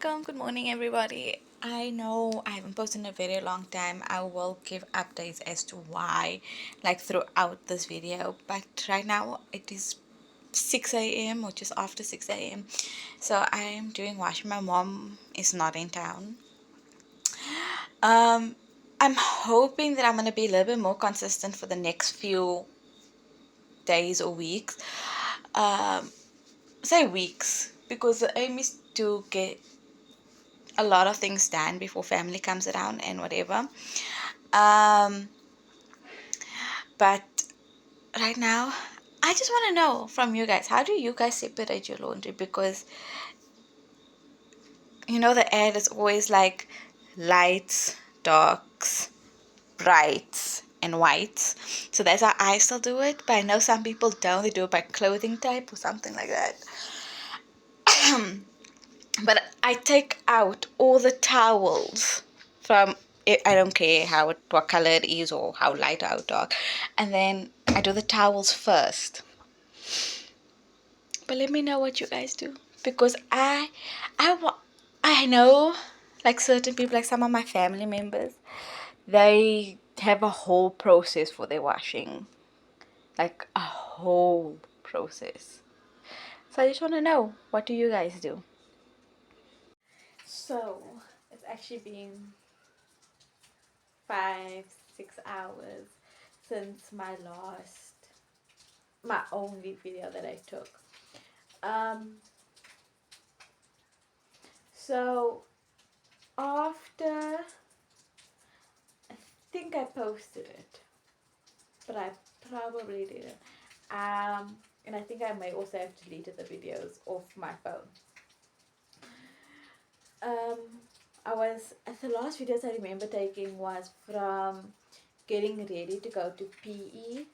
Assalamualaikum. Good morning, everybody. I know I haven't posted in a very long time. I will give updates as to why, like throughout this video. But right now it is 6 a.m. or just after 6 a.m. So I am doing washing. My mom is not in town. Um, I'm hoping that I'm gonna be a little bit more consistent for the next few days or weeks. Um, say weeks because the aim is to get a lot of things done before family comes around and whatever. Um, but right now, I just want to know from you guys, how do you guys separate your laundry? Because you know the ad is always like lights, darks, brights, and whites. So that's how I still do it. But I know some people don't. They do it by clothing type or something like that. But I take out all the towels from it. I don't care what color it is or how light or how dark, and then I do the towels first. But let me know what you guys do because I know like certain people, like some of my family members, they have a whole process for their washing, like a whole process. So I just want to know, what do you guys do? So it's actually been 5, 6 hours since my only video that I took. Um, so after, I think I posted it, but I probably didn't. And I think I may also have deleted the videos off my phone. Um, the last videos I remember taking was from getting ready to go to PE,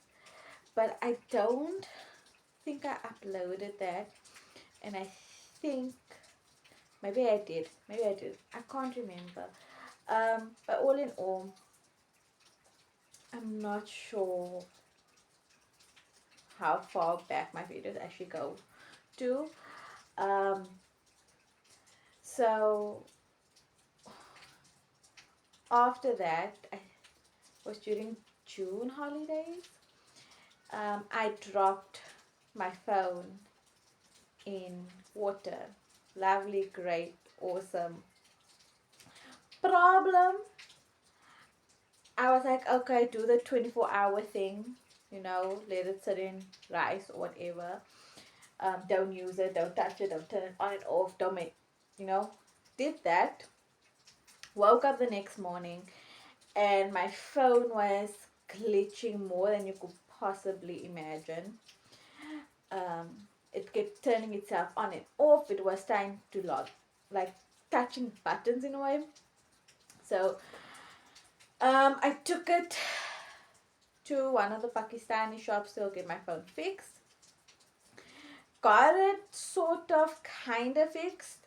but I don't think I uploaded that, and I think maybe I did. I can't remember. But all in all, I'm not sure how far back my videos actually go to. Um, so after that, I was during June holidays. I dropped my phone in water. Lovely, great, awesome. Problem, I was like, okay, do the 24-hour thing, let it sit in rice or whatever. Don't use it, don't touch it, don't turn it on and off, don't make, did that. Woke up the next morning and my phone was glitching more than you could possibly imagine. It kept turning itself on and off. It was time to log, like touching buttons in a way. So I took it to one of the Pakistani shops to get my phone fixed. Got it sort of kind of fixed.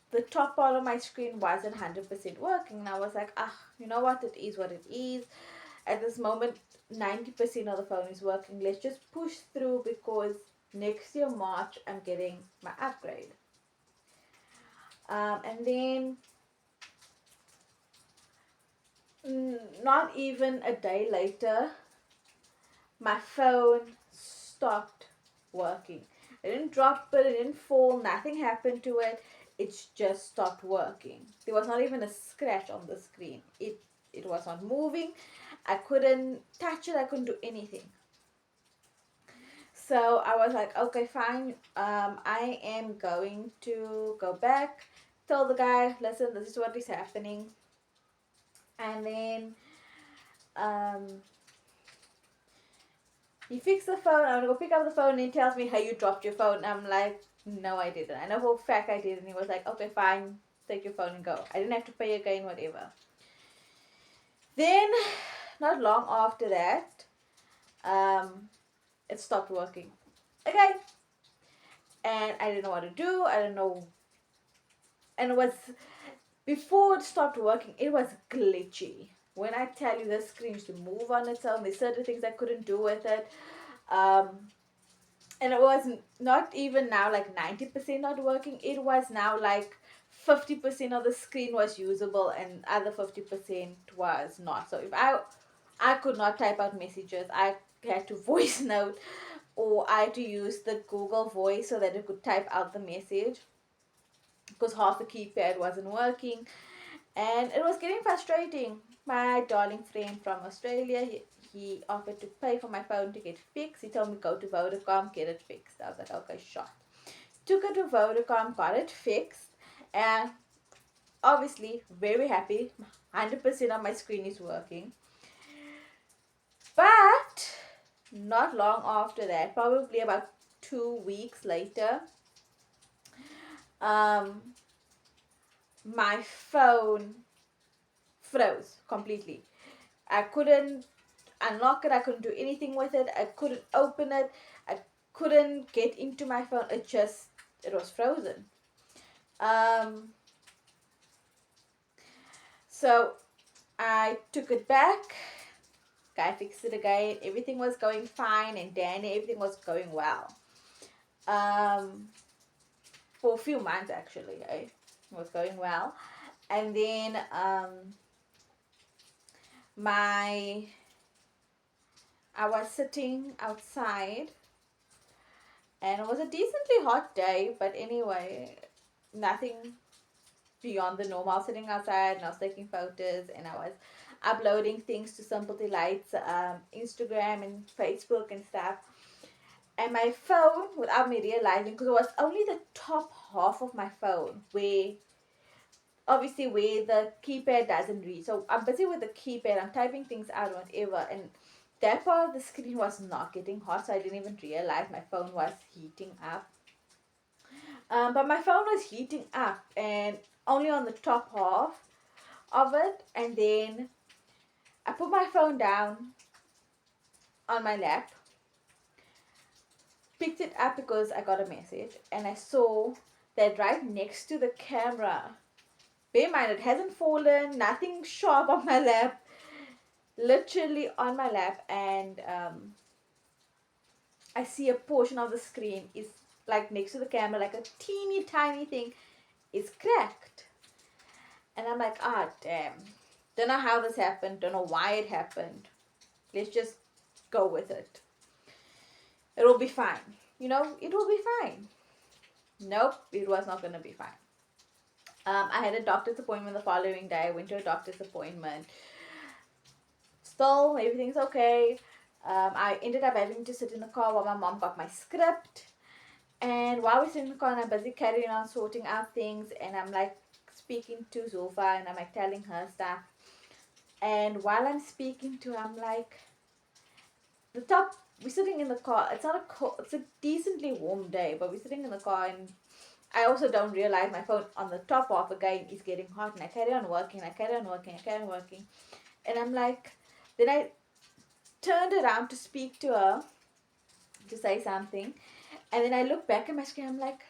The top part of my screen wasn't 100% working, and I was like, you know what, it is what it is. At this moment, 90% of the phone is working. Let's just push through because next year March I'm getting my upgrade. And then not even a day later, my phone stopped working. It didn't drop it, it didn't fall, nothing happened to it. It's just stopped working. There was not even a scratch on the screen. It was not moving. I couldn't touch it, I couldn't do anything. So I was like, okay, fine. I am going to go back, tell the guy, listen, this is what is happening. And then he fixed the phone. I'm gonna go pick up the phone, and he tells me, hey, you dropped your phone. I'm like, no, I didn't. I know for a fact I did. And he was like, okay, fine, take your phone and go. I didn't have to pay again, whatever. Then, not long after that, it stopped working. Okay. And I didn't know what to do. I didn't know. And it was, before it stopped working, it was glitchy. When I tell you the screen used to move on its own, there's certain things I couldn't do with it. And it was not even now like 90% not working. It was now like 50% of the screen was usable and other 50% was not. So if I could not type out messages, I had to voice note, or I had to use the Google Voice so that it could type out the message, because half the keypad wasn't working, and it was getting frustrating. My darling friend from Australia, he offered to pay for my phone to get fixed. He told me go to Vodacom, get it fixed. I was like, okay, sure. Took it to Vodacom, got it fixed, and obviously very happy. 100% of my screen is working. But not long after that, probably about 2 weeks later, um, my phone froze completely. I couldn't unlock it. I couldn't do anything with it. I couldn't open it. I couldn't get into my phone. It was frozen. Um, so I took it back. Guy fixed it again. Everything was going fine and dandy. Everything was going well. Um, for a few months actually, it was going well. And then my I was sitting outside, and it was a decently hot day, but anyway, nothing beyond the normal. Sitting outside and I was taking photos and I was uploading things to Simple Delights, Instagram and Facebook and stuff. And my phone, without me realizing, because it was only the top half of my phone where obviously where the keypad doesn't reach. So I'm busy with the keypad, I'm typing things out, whatever, and that part of the screen was not getting hot, so I didn't even realize my phone was heating up. But my phone was heating up and only on the top half of it, and then I put my phone down on my lap, picked it up because I got a message, and I saw that right next to the camera, bear in mind it hasn't fallen, nothing sharp on my lap, literally on my lap, and I see a portion of the screen is like next to the camera, like a teeny tiny thing is cracked. And I'm like, ah, damn. Don't know how this happened. Don't know why it happened. Let's just go with it. It'll be fine. It will be fine. Nope, it was not going to be fine. I had a doctor's appointment the following day. I went to a doctor's appointment. Still, everything's okay. I ended up having to sit in the car while my mom got my script. And while we're sitting in the car, I'm busy carrying on sorting out things. And I'm like speaking to Zulfa and I'm like telling her stuff. And while I'm speaking to her, I'm like, we're sitting in the car. It's a decently warm day, but we're sitting in the car and I also don't realize my phone on the top half again is getting hot, and I carry on working. And I'm like, then I turned around to speak to her, to say something, and then I look back at my screen. I'm like,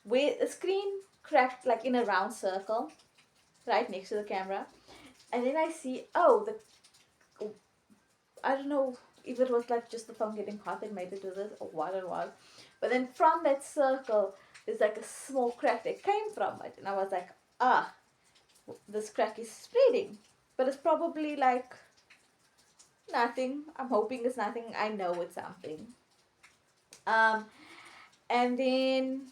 where the screen cracked like in a round circle right next to the camera, and then I see, I don't know if it was like just the phone getting hot that made it do this or what it was, but then from that circle there's like a small crack that came from it, and I was like, this crack is spreading, but it's probably like nothing. I'm hoping it's nothing. I know it's something. Um, and then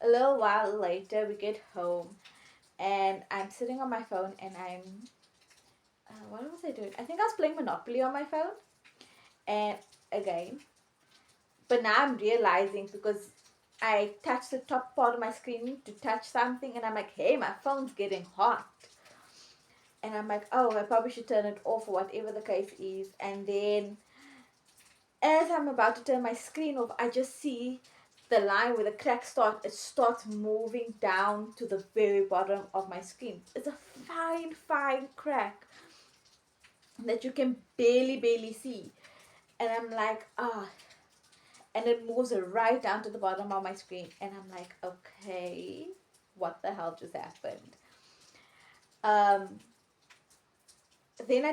a little while later, we get home, and I'm sitting on my phone, and what was I doing? I think I was playing Monopoly on my phone, and again, but now I'm realizing because I touched the top part of my screen to touch something, and I'm like, hey, my phone's getting hot. And I'm like, oh, I probably should turn it off or whatever the case is. And then as I'm about to turn my screen off, I just see the line where the crack starts moving down to the very bottom of my screen. It's a fine, fine crack that you can barely see. And I'm like, and it moves right down to the bottom of my screen. And I'm like, okay, what the hell just happened? Then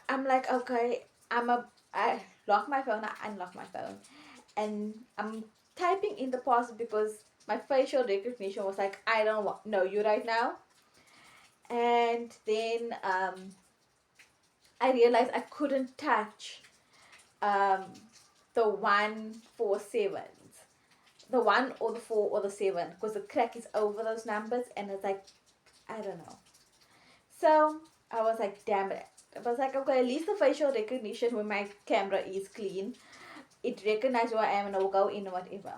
I'm like, okay, I lock my phone, I unlock my phone, and I'm typing in the password because my facial recognition was like, I don't know you right now. And then I realized I couldn't touch um, the 147s, the 1 or the 4 or the 7, because the crack is over those numbers, and it's like, I don't know. So I was like, damn it. I was like, okay, at least the facial recognition when my camera is clean, it recognizes who I am and I will go in or whatever.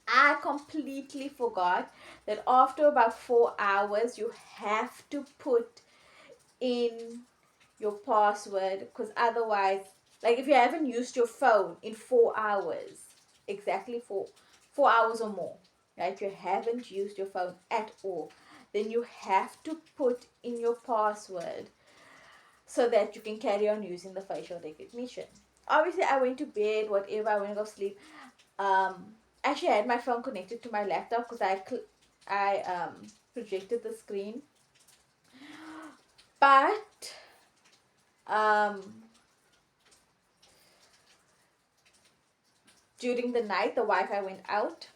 I completely forgot that after about 4 hours, you have to put in your password, because otherwise, like if you haven't used your phone in 4 hours, exactly 4 hours or more, right? You haven't used your phone at all, then you have to put in your password so that you can carry on using the facial recognition. Obviously, I went to bed, whatever, I went to go sleep. Actually, I had my phone connected to my laptop because I projected the screen. But um, during the night, the Wi-Fi went out,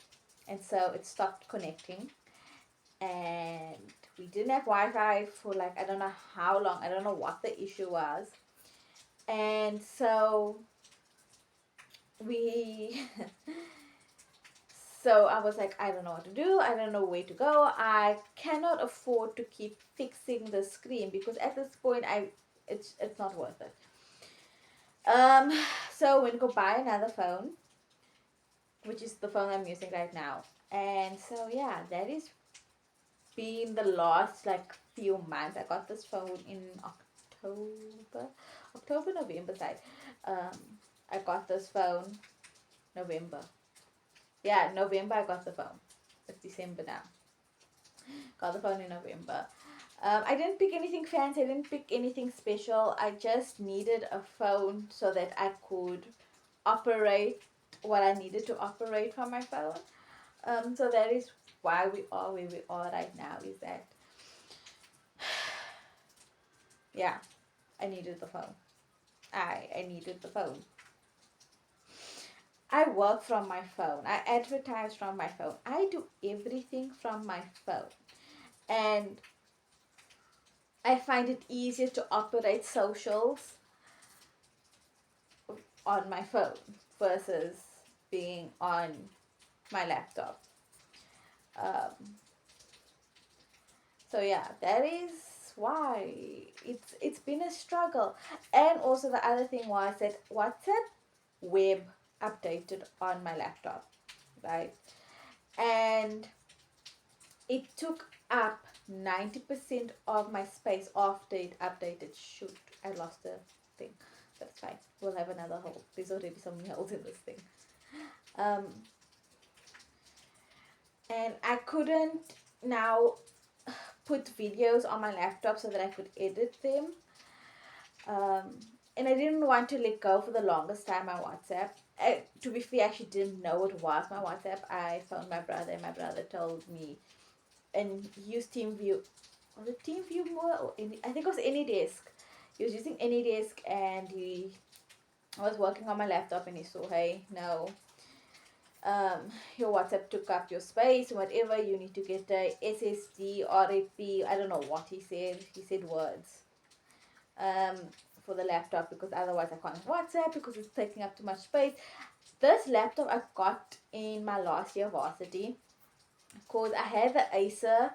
and so it stopped connecting. And we didn't have Wi-Fi for like, I don't know how long. I don't know what the issue was. And so we so I was like, I don't know what to do. I don't know where to go. I cannot afford to keep fixing the screen because at this point it's not worth it. Um, so we're gonna go buy another phone, which is the phone I'm using right now. And so yeah, that is been the last like few months. I got this phone in November side. Um, I got this phone November. Yeah, November I got the phone. It's December now. Got the phone in November. I didn't pick anything fancy. I didn't pick anything special. I just needed a phone so that I could operate what I needed to operate from my phone. So that is why we are where we are right now. Is that yeah, I needed the phone. I needed the phone. I work from my phone. I advertise from my phone. I do everything from my phone. And I find it easier to operate socials on my phone versus being on my laptop. Um, so yeah, that is why it's been a struggle. And also the other thing was that WhatsApp web updated on my laptop, right? And it took up 90% of my space after it updated. Shoot, I lost the thing. That's fine. We'll have another hole. There's already so many holes in this thing. Um, and I couldn't now put videos on my laptop so that I could edit them. And I didn't want to let go for the longest time my WhatsApp. To be fair, I actually didn't know it was my WhatsApp. I phoned my brother, and my brother told me, and he used TeamView. Was it TeamView more? Or I think it was AnyDesk. He was using AnyDesk, and I was working on my laptop, and he saw, hey, no, your WhatsApp took up your space, whatever, you need to get a SSD, RAP, I don't know what he said words, um, for the laptop, because otherwise I can't WhatsApp because it's taking up too much space. This laptop I got in my last year varsity, because I had the Acer,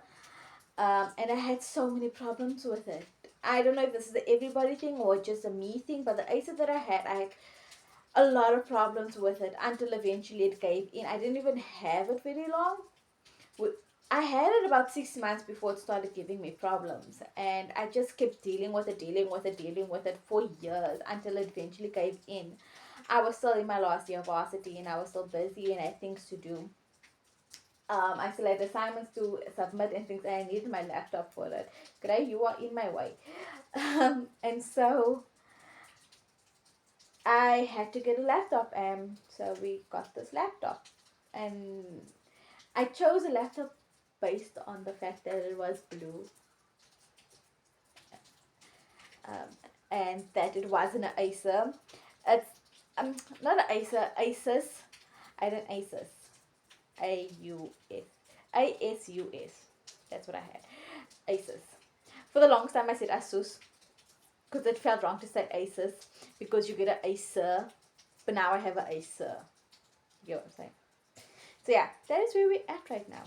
and I had so many problems with it. I don't know if this is the everybody thing or just a me thing, but the Acer that I had a lot of problems with it until eventually it gave in. I didn't even have it very long. I had it about 6 months before it started giving me problems, and I just kept dealing with it for years until it eventually gave in. I was still in my last year of varsity and I was still busy and I had things to do. I still had assignments to submit and things, and I needed my laptop for it. Gray, you are in my way. And so I had to get a laptop, and so we got this laptop. And I chose a laptop based on the fact that it was blue. Um, and that it wasn't an Acer. It's not an Acer, Asus. I had an Asus. A-U-S. A-S-U-S. That's what I had. Asus. For the longest time I said Asus because it felt wrong to say Asus because you get an Acer. But now I have an Acer. You know what I'm saying? So yeah, that is where we're at right now.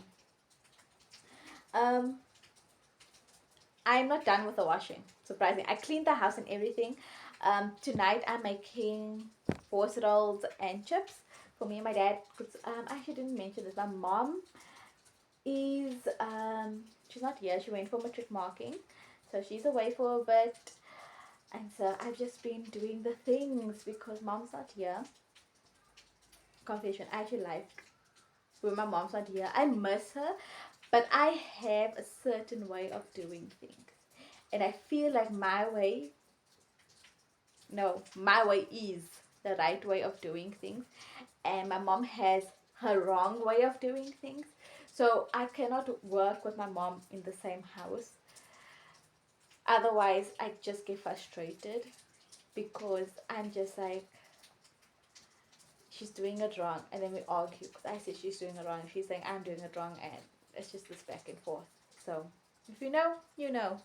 I'm not done with the washing. Surprising. I cleaned the house and everything. Tonight I'm making force rolls and chips for me and my dad. Because I actually didn't mention this. My mom is she's not here. She went for matric marking, so she's away for a bit. And so I've just been doing the things because mom's not here. Confession, I actually like when my mom's not here. I miss her, but I have a certain way of doing things. And I feel like my way is the right way of doing things. And my mom has her wrong way of doing things. So I cannot work with my mom in the same house. Otherwise, I just get frustrated because I'm just like, she's doing it wrong, and then we argue because I said she's doing it wrong and she's saying I'm doing it wrong, and it's just this back and forth. So if you know, you know.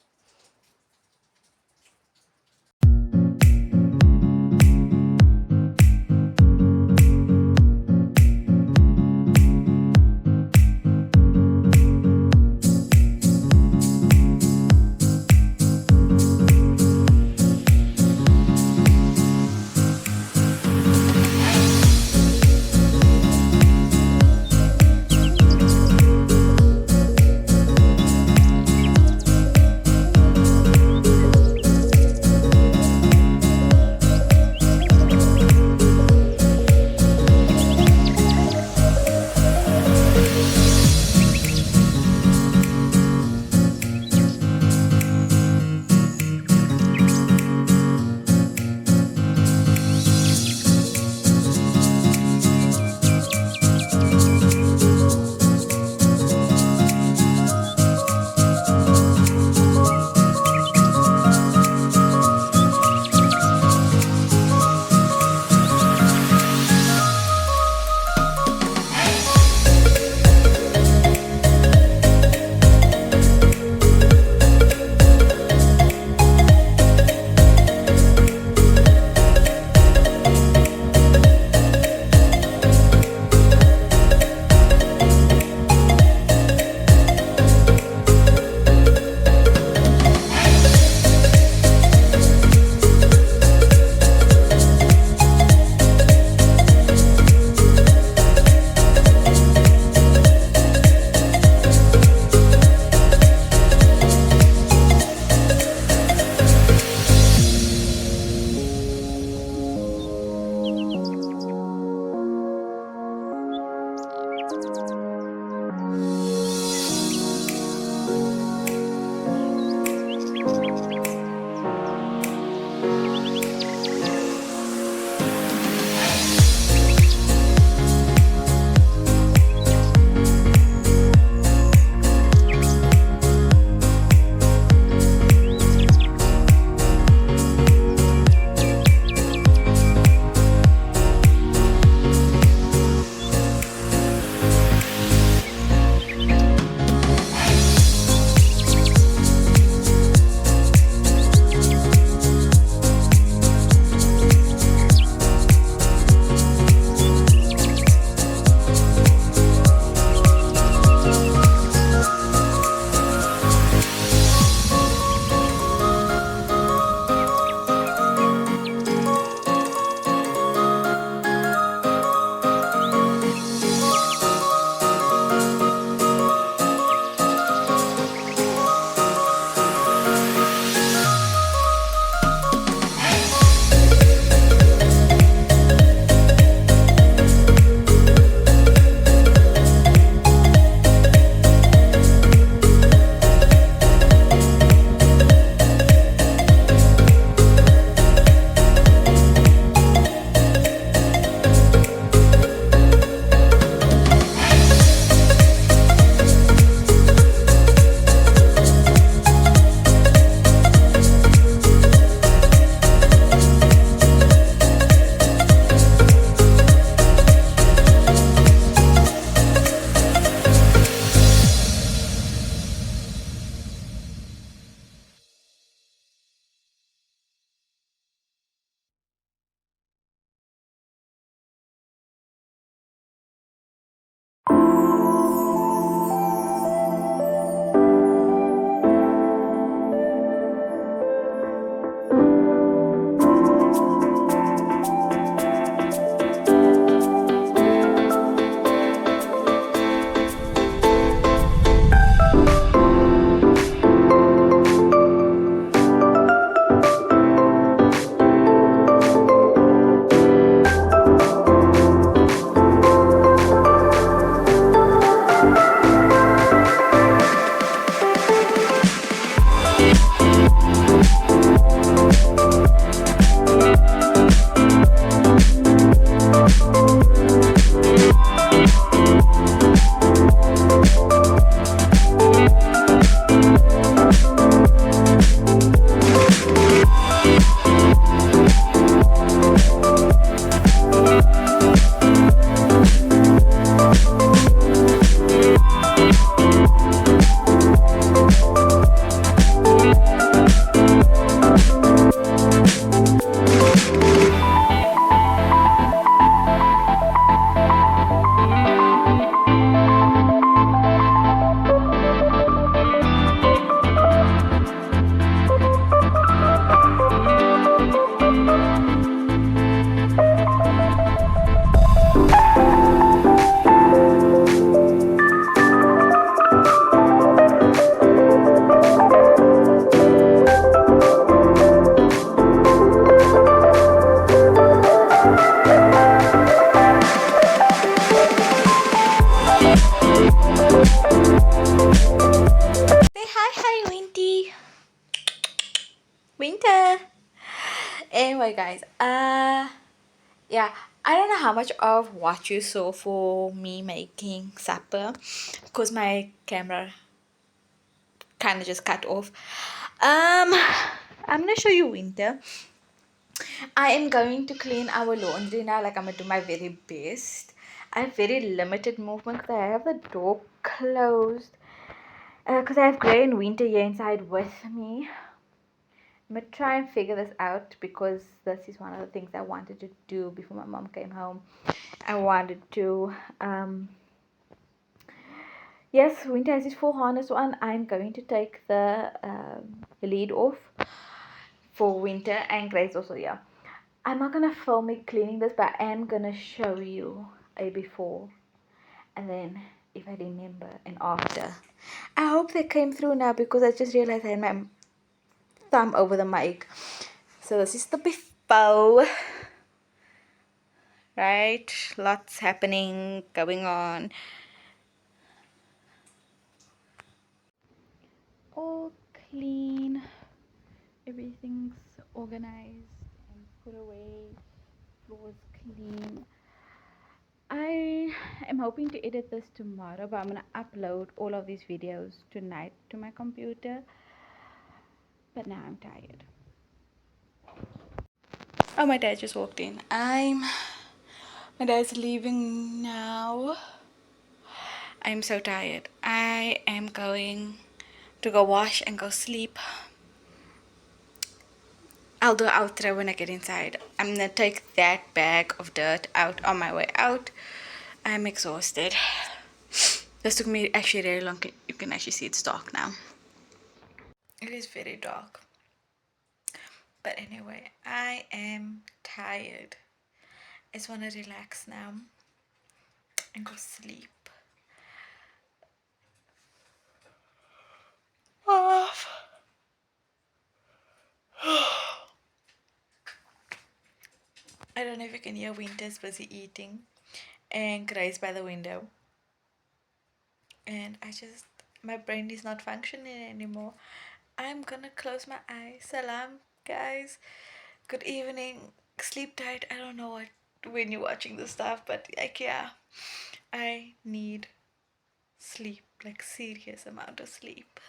Anyway, guys, yeah, I don't know how much of what you saw for me making supper because my camera kind of just cut off. I'm gonna show you winter. I am going to clean our laundry now. Like, I'm gonna do my very best. I have very limited movement because I have the door closed. Because I have Grey and Winter here inside with me. I'm gonna try and figure this out because this is one of the things I wanted to do before my mom came home. I wanted to, yes, Winter has his full harness on. I'm going to take the lead off for Winter, and Grace also, yeah. I'm not gonna film me cleaning this, but I am gonna show you a before and then if I remember and after. I hope they came through now because I just realized I had my thumb over the mic. So this is the before, right? Lots happening, going on. All clean, everything's organized and put away, floors clean. I am hoping to edit this tomorrow, but I'm gonna upload all of these videos tonight to my computer. But now I'm tired. Oh, my dad just walked in. My dad's leaving now. I'm so tired. I am going to go wash and go sleep. I'll do an outro when I get inside. I'm gonna take that bag of dirt out on my way out. I'm exhausted. This took me actually very long. You can actually see it's dark now. It is very dark. But anyway, I am tired. I just want to relax now and go sleep. Off. I don't know if you can hear Winter's busy eating and Grace by the window. And my brain is not functioning anymore. I'm gonna close my eyes. Salam, guys. Good evening. Sleep tight. I don't know what when you're watching this stuff, but like, yeah, I need sleep, like serious amount of sleep.